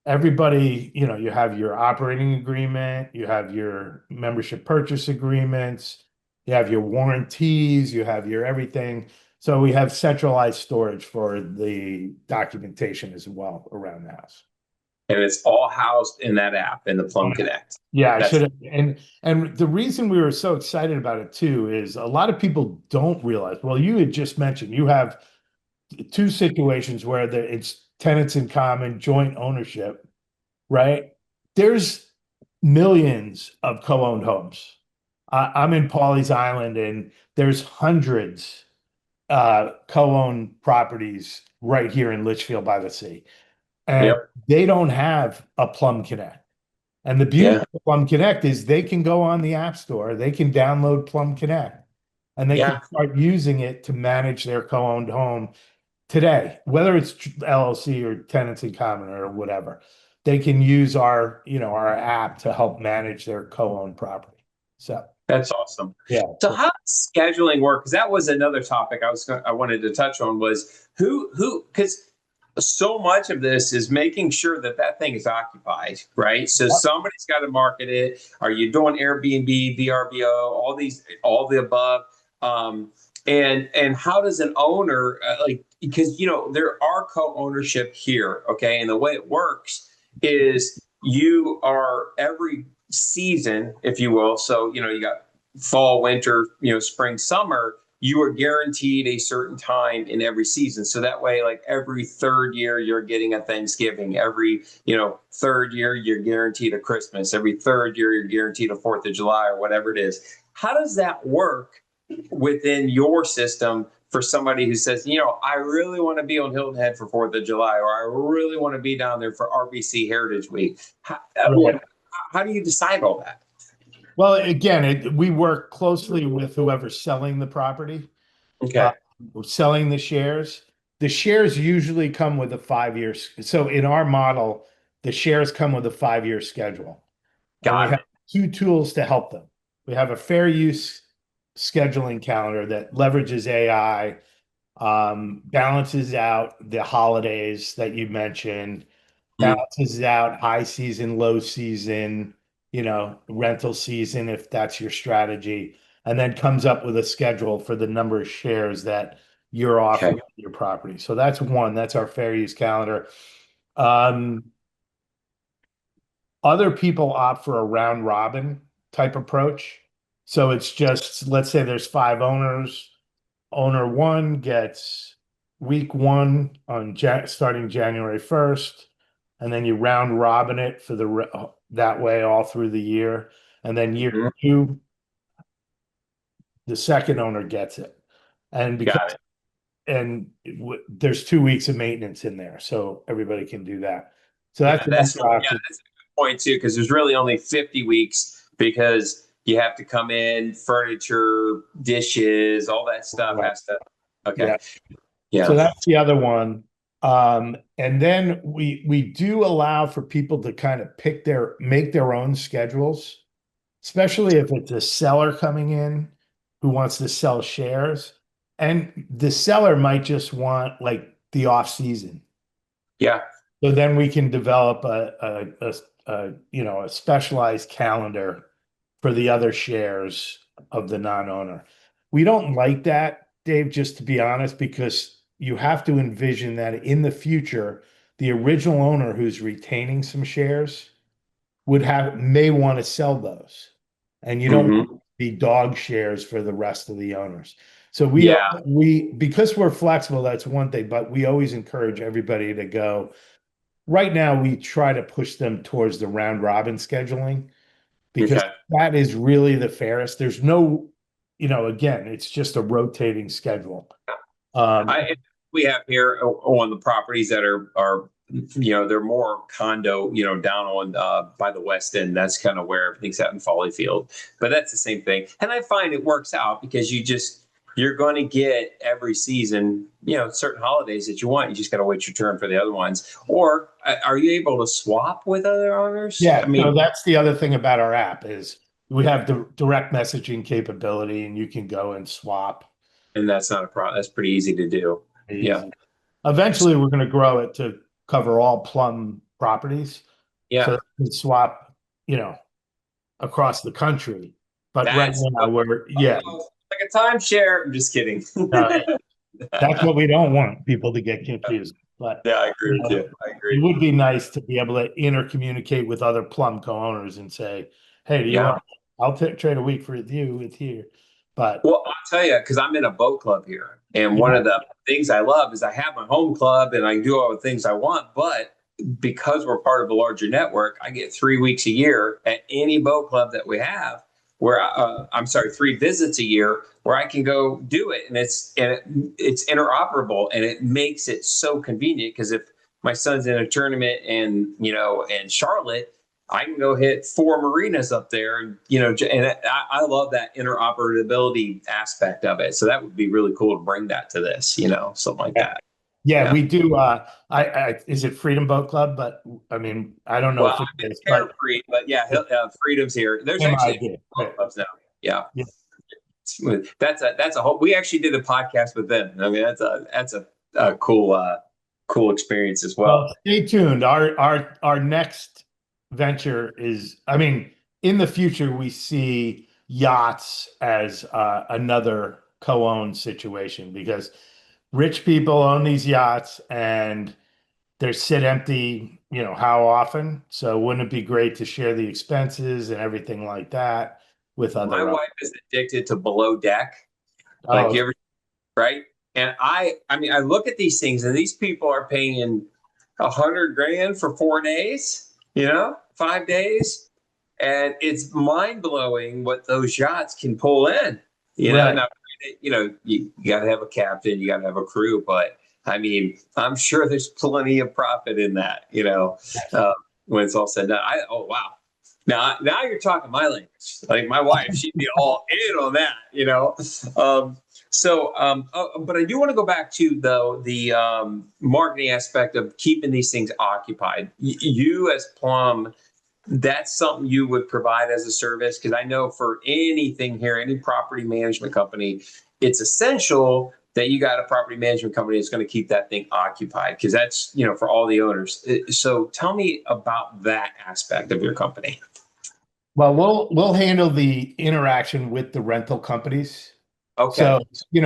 everybody, you have your operating agreement, you have your membership purchase agreements, you have your warranties, you have your everything. So we have centralized storage for the documentation as well around the house. And it's all housed in that app in the Plum Connect. Yeah, I That's should have. And the reason we were so excited about it too is a lot of people don't realize. Well, you had just mentioned you have two situations where it's tenants in common, joint ownership, right? There's millions of co-owned homes. I'm in Pawleys Island, and there's hundreds co-owned properties right here in Litchfield by the Sea, and Yep. they don't have a Plum Connect. And the beauty Yeah. of Plum Connect is they can go on the App Store, they can download Plum Connect, and they can start using it to manage their co-owned home today, whether it's LLC or tenants in common or whatever. They can use our app to help manage their co-owned property. So That's awesome. yeah. So how does scheduling work? Because that was another topic I wanted to touch on was because so much of this is making sure that thing is occupied, right? So somebody's got to market it. Are you doing Airbnb, VRBO, all the above? And how does an owner because there are co-ownership here, okay? And the way it works is you are every season, if you will. So you got fall, winter, spring, summer. You are guaranteed a certain time in every season. So that way, like every third year, you're getting a Thanksgiving. Every, third year, you're guaranteed a Christmas. Every third year, you're guaranteed a 4th of July or whatever it is. How does that work within your system for somebody who says, I really want to be on Hilton Head for 4th of July, or I really want to be down there for RBC Heritage Week? How do you decide all that? Well, again, we work closely with whoever's selling the property. Okay. Selling the shares. The shares usually come with a 5-year. So in our model, the shares come with a 5-year schedule. And we have 2 tools to help them. We have a fair use scheduling calendar that leverages AI, balances out the holidays that you mentioned, balances out high season, low season, rental season, if that's your strategy, and then comes up with a schedule for the number of shares that you're offering your property. So that's our fair use calendar. Other people opt for a round robin type approach. So it's just, let's say there's 5 owners. Owner 1 gets week 1 on starting January 1st, and then you round robin it for that way all through the year. And then year 2, the second owner gets it. And there's 2 weeks of maintenance in there, so everybody can do that. So that's a good point too, because there's really only 50 weeks because you have to come in, furniture, dishes, all that stuff has to. Okay. Yeah. So that's the other one. And then we do allow for people to kind of make their own schedules, especially if it's a seller coming in who wants to sell shares. And the seller might just want like the off season. Yeah. So then we can develop a specialized calendar for the other shares of the non-owner. We don't like that, Dave, just to be honest, because you have to envision that in the future, the original owner who's retaining some shares may want to sell those. And you don't want to be dog shares for the rest of the owners. So because we're flexible, that's one thing, but we always encourage everybody to go. Right now, we try to push them towards the round robin scheduling, because that is really the fairest. There's no, again, it's just a rotating schedule. We have here on the properties that are they're more condo, down on by the West End. That's kind of where everything's at in Folly Field. But that's the same thing. And I find it works out because you're going to get every season, certain holidays that you want. You just got to wait your turn for the other ones. Or are you able to swap with other owners? Yeah, that's the other thing about our app is we have the direct messaging capability, and you can go and swap. And that's not a problem. That's pretty easy to do. Yeah. Eventually, we're going to grow it to cover all Plum properties. Yeah. So they can swap, across the country. But right That's now yeah, like a timeshare. I'm just kidding. no, that's what we don't want people to get confused. But Yeah, I agree with you. I it agree. would be nice to be able to intercommunicate with other Plum co-owners and say, hey, do you Yeah. want, I'll trade a week for you with here. But Well, I'll tell you, because I'm in a boat club here. And one of the things I love is I have my home club and I can do all the things I want. But because we're part of a larger network, I get 3 weeks a year at any boat club that we have where I'm sorry, 3 visits a year where I can go do it. And it's interoperable and it makes it so convenient because if my son's in a tournament and, in Charlotte, I can go hit 4 marinas up there, and I love that interoperability aspect of it. So that would be really cool to bring that to this, something like that. yeah, we do. Is it Freedom Boat Club? But I mean, I don't know Well, if I'm it in is, but Carefree, but yeah, Freedom's here. There's same actually idea. boat clubs now. Yeah. Yeah. That's a whole. We actually did a podcast with them. I mean, that's a cool experience as well. Well, stay tuned. Our next venture is, I mean, in the future, we see yachts as another co-owned situation because rich people own these yachts and they're sit empty, how often? So wouldn't it be great to share the expenses and everything like that with My other? wife is addicted to below deck. Like Oh, you ever, right? And I mean, I look at these things, and these people are paying $100,000 for 4 days, 5 days, and it's mind blowing what those yachts can pull in. right. Now, you got to have a captain, you got to have a crew, but I mean, I'm sure there's plenty of profit in that. When it's all said and done. Oh wow. Now you're talking my language. Like my wife, she'd be all in on that. But I do want to go back to the marketing aspect of keeping these things occupied. You as Plum, that's something you would provide as a service because I know for anything here, any property management company, it's essential that you got a property management company that's going to keep that thing occupied because that's for all the owners. So tell me about that aspect of your company. Well, we'll handle the interaction with the rental companies. Okay. So,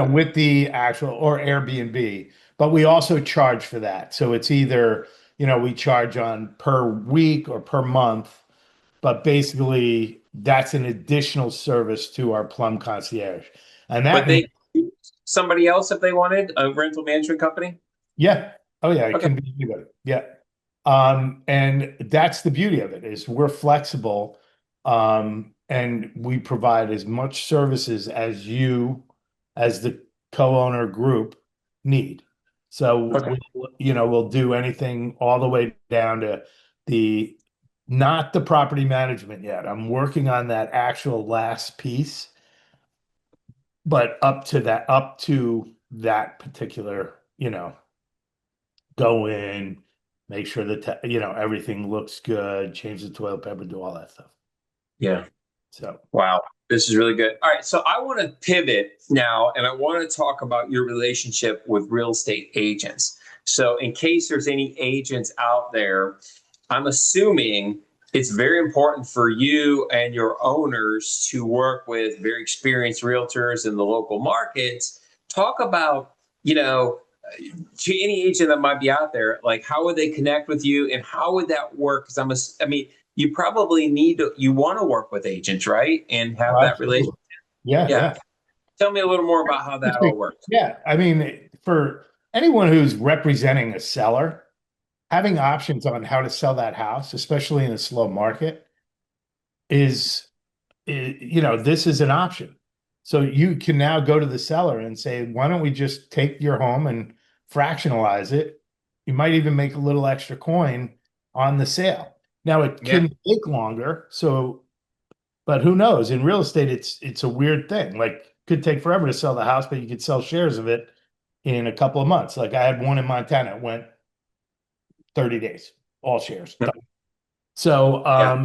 with the actual or Airbnb, but we also charge for that. So it's either, we charge on per week or per month, but basically that's an additional service to our Plum Concierge. And that But they somebody else if they wanted a rental management company? yeah. Oh yeah, it Okay. can be anybody. Yeah. And that's the beauty of it is we're flexible. And we provide as much services as as the co-owner group need. So Okay. we'll do anything all the way down to not the property management yet. I'm working on that actual last piece, but up to that particular, go in, make sure that everything looks good, change the toilet paper, do all that stuff. Yeah. So Wow. This is really good. All right. So I want to pivot now and I want to talk about your relationship with real estate agents. So, in case there's any agents out there, I'm assuming it's very important for you and your owners to work with very experienced realtors in the local markets. Talk about, to any agent that might be out there, like how would they connect with you and how would that work? Because I mean, you probably you want to work with agents, right? And have that relationship. Yeah, Yeah. yeah. Tell me a little more about how that all works. Yeah, I mean, for anyone who's representing a seller, having options on how to sell that house, especially in a slow market, is this is an option. So you can now go to the seller and say, why don't we just take your home and fractionalize it? You might even make a little extra coin on the sale. Now it can take longer, but who knows? In real estate, it's a weird thing. Like could take forever to sell the house, but you could sell shares of it in a couple of months. Like I had one in Montana, it went 30 days, all shares. Done. So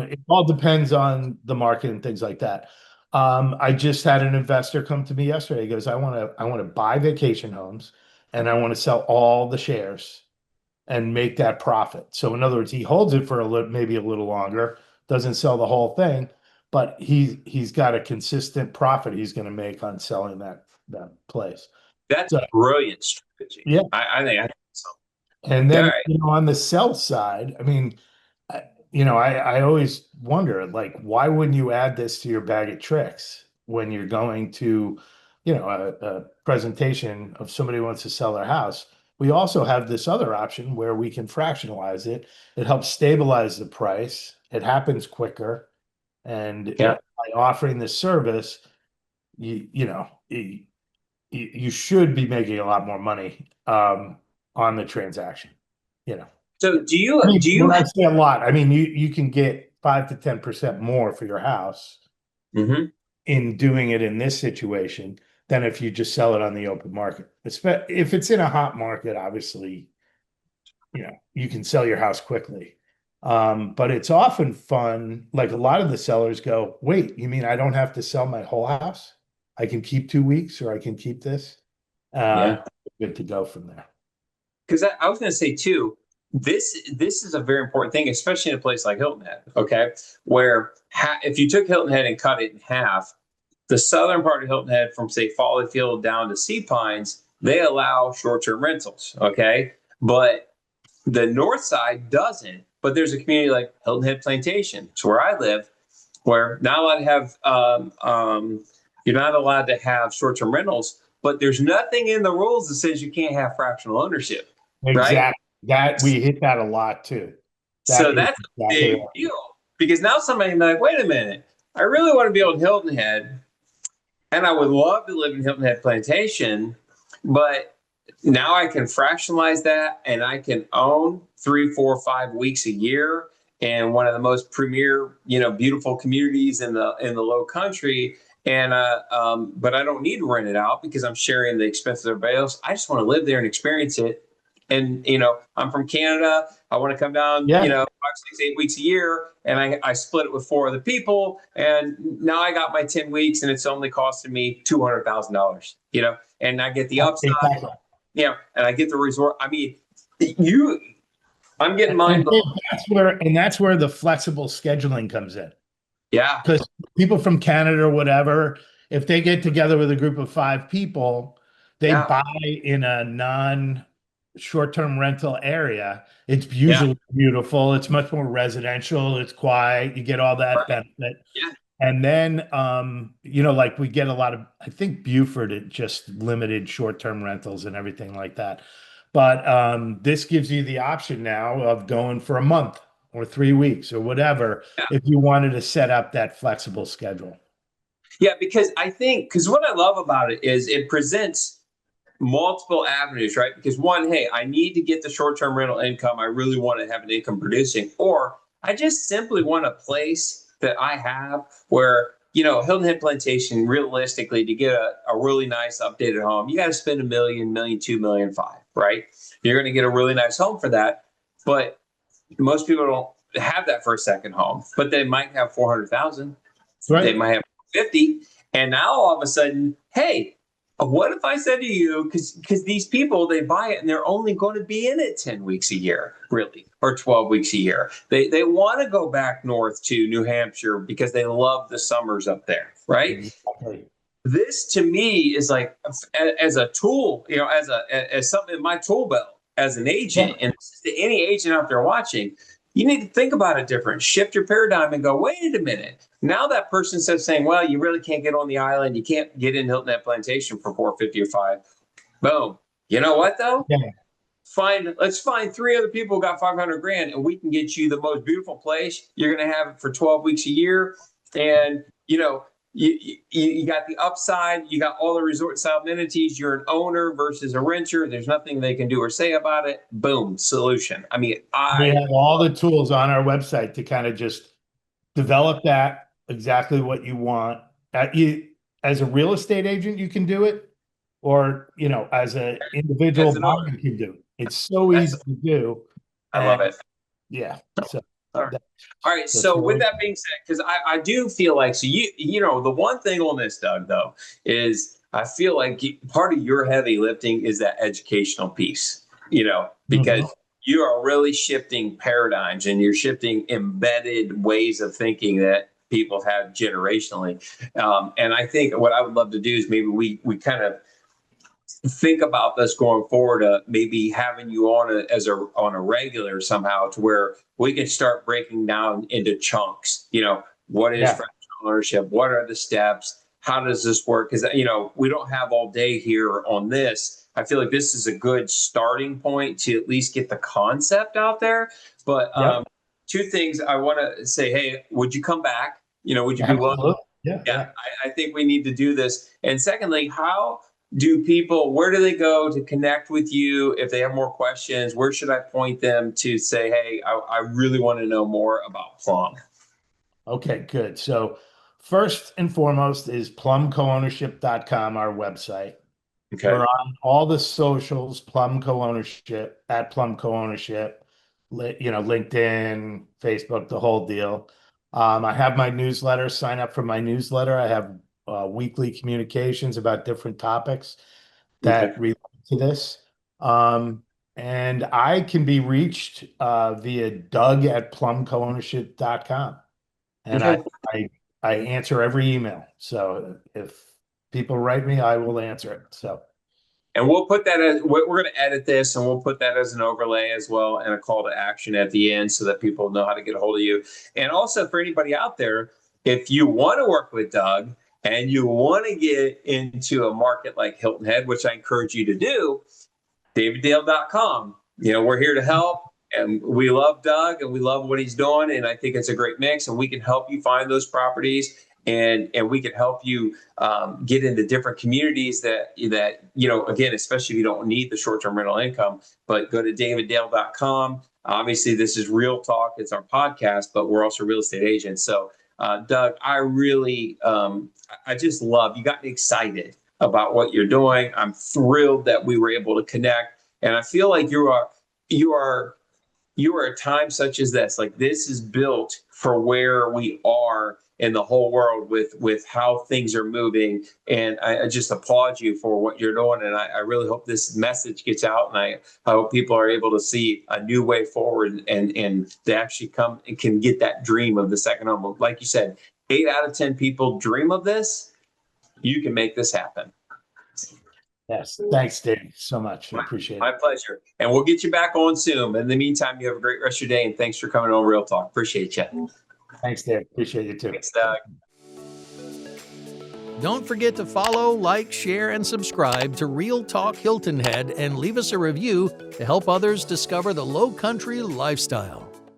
it all depends on the market and things like that. I just had an investor come to me yesterday. He goes, I want to buy vacation homes and I want to sell all the shares and make that profit. So in other words, he holds it for maybe a little longer, doesn't sell the whole thing, but he's got a consistent profit he's going to make on selling that place. That's So, a brilliant strategy. yeah. I think so. And then, All right. on the sell side, I mean, I always wonder, like, why wouldn't you add this to your bag of tricks when you're going to, a presentation of somebody who wants to sell their house? We also have this other option where we can fractionalize it. It helps stabilize the price. It happens quicker. And Yeah. by offering this service, you should be making a lot more money on the transaction. So When I say a lot, I mean you can get 5 to 10% more for your house Mhm. in doing it in this situation than if you just sell it on the open market. If it's in a hot market, obviously, you can sell your house quickly. But it's often fun. Like a lot of the sellers go, wait, you mean I don't have to sell my whole house? I can keep 2 weeks, or I can keep this. Yeah. Good to go from there. Because I was going to say too, this is a very important thing, especially in a place like Hilton Head. Okay, where if you took Hilton Head and cut it in half, the southern part of Hilton Head, from say Folly Field down to Sea Pines, they allow short-term rentals. Okay, but the north side doesn't. But there's a community like Hilton Head Plantation, it's where I live, where not allowed to have you're not allowed to have short-term rentals, but there's nothing in the rules that says you can't have fractional ownership. Exactly. Right? That we hit that a lot too. So that's a big deal, because now somebody might be like, wait a minute, I really want to be on Hilton Head, and I would love to live in Hilton Head Plantation, but now I can fractionalize that, and I can own 3, 4, 5 weeks a year in one of the most premier, beautiful communities in the Low Country. And but I don't need to rent it out because I'm sharing the expenses of everybody else. I just want to live there and experience it. And I'm from Canada. I want to come down, 5, 6, 8 weeks a year, and I split it with 4 other people. And now I got my 10 weeks, and it's only costing me $200,000. And I get the upside. Exactly. And I get the resort. I mean, I'm getting mine. That's where the flexible scheduling comes in. Yeah. Because people from Canada or whatever, if they get together with a group of 5 people, they buy in a non-short-term rental area. It's usually beautiful. It's much more residential. It's quiet. You get all that benefit. Yeah. And then, like we get a lot of, I think Beaufort, it just limited short-term rentals and everything like that. But this gives you the option now of going for a month or 3 weeks or whatever, if you wanted to set up that flexible schedule. Yeah, because what I love about it is it presents multiple avenues, right? Because one, hey, I need to get the short-term rental income. I really want to have an income producing, or I just simply want a place that I have where, Hilton Head Plantation, realistically, to get a really nice updated home, you got to spend $1 million, $1.2 million, $1.5 million, right? You're going to get a really nice home for that. But most people don't have that for a second home, but they might have 400,000. Right. They might have 50. And now all of a sudden, hey, what if I said to you, because these people, they buy it and they're only going to be in it 10 weeks a year, really, or 12 weeks a year. They want to go back north to New Hampshire because they love the summers up there, right? Exactly. This to me is like, as a tool, as something in my tool belt as an agent, and to any agent out there watching, you need to think about it different. Shift your paradigm and go, wait a minute. Now that person says saying, well, you really can't get on the island. You can't get in Hilton Head Plantation for $450 or $5. Boom. You know what though? Yeah. Let's find 3 other people who got $500,000, and we can get you the most beautiful place. You're going to have it for 12 weeks a year. And, you got the upside. You got all the resort style amenities. You're an owner versus a renter. There's nothing they can do or say about it. Boom, solution. I mean, we have all the tools on our website to kind of just develop that exactly what you want. As a real estate agent, you can do it, or as an individual buyer, you can do it. It's so easy to do. I love it. Yeah. So. All right. So with that being said, because I do feel like, so the one thing on this, Doug, though, is I feel like part of your heavy lifting is that educational piece, because you are really shifting paradigms, and you're shifting embedded ways of thinking that people have generationally. And I think what I would love to do is maybe we kind of think about this going forward, maybe having you on a regular somehow, to where we can start breaking down into chunks. What is fractional ownership? What are the steps? How does this work? Because we don't have all day here on this. I feel like this is a good starting point to at least get the concept out there. But two things I want to say: hey, would you come back? Would you be willing? Yeah. I think we need to do this. And secondly, how do people, where do they go to connect with you if they have more questions? Where should I point them to say, hey, I really want to know more about Plum? Okay, good. So first and foremost is plumcoownership.com, our website. Okay. We're on all the socials, Plum Co-Ownership, at Plum Co-Ownership, LinkedIn, Facebook, the whole deal. I have my newsletter. Sign up for my newsletter. I have weekly communications about different topics that relate to this. And I can be reached via Doug at plumcoownership.com. And I answer every email. So if people write me, I will answer it. So. And we'll put that as, we're going to edit this, and we'll put that as an overlay as well, and a call to action at the end so that people know how to get a hold of you. And also for anybody out there, if you want to work with Doug and you want to get into a market like Hilton Head, which I encourage you to do, daviddale.com. We're here to help, and we love Doug and we love what he's doing. And I think it's a great mix, and we can help you find those properties. And we can help you get into different communities that again, especially if you don't need the short-term rental income. But go to daviddale.com. Obviously, this is Real Talk. It's our podcast, but we're also real estate agents. So, Doug, I really, I just love, you got me excited about what you're doing. I'm thrilled that we were able to connect. And I feel like you are at times such as this. Like, this is built for where we are in the whole world with how things are moving. And I just applaud you for what you're doing. And I really hope this message gets out, and I hope people are able to see a new way forward and they actually come and can get that dream of the second home. Like you said, 8 out of 10 people dream of this. You can make this happen. Yes. Thanks, Dave, so much. I appreciate it. My pleasure. And we'll get you back on soon. In the meantime, you have a great rest of your day, and thanks for coming on Real Talk. Appreciate you. Thanks, Dave. Appreciate you too. Thanks, Doug. Don't forget to follow, like, share, and subscribe to Real Talk Hilton Head, and leave us a review to help others discover the Low Country lifestyle.